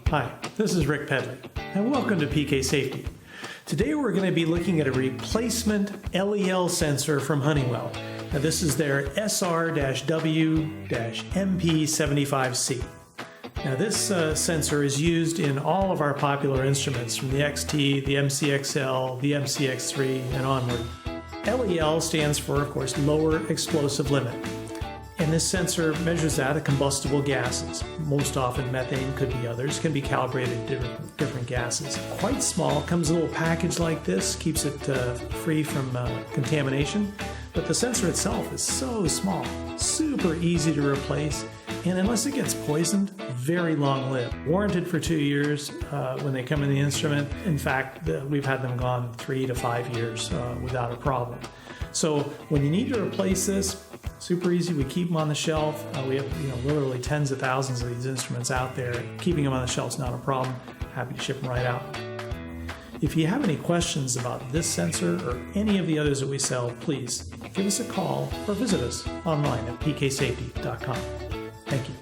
Hi, this is Rick Pedley, and welcome to PK Safety. Today we're going to be looking at a replacement LEL sensor from Honeywell. Now this is their SR-W-MP75C. Now this sensor is used in all of our popular instruments from the XT, the MCXL, the MCX3, and onward. LEL stands for, of course, Lower Explosive Limit. And this sensor measures that of combustible gases. Most often methane, could be others, can be calibrated to different gases. Quite small, comes in a little package like this, keeps it free from contamination. But the sensor itself is so small, super easy to replace, and unless it gets poisoned, very long-lived. Warranted for 2 years when they come in the instrument. In fact, we've had them gone 3 to 5 years without a problem. So when you need to replace this, super easy. We keep them on the shelf. We have literally tens of thousands of these instruments out there. Keeping them on the shelf is not a problem. Happy to ship them right out. If you have any questions about this sensor or any of the others that we sell, please give us a call or visit us online at pksafety.com. Thank you.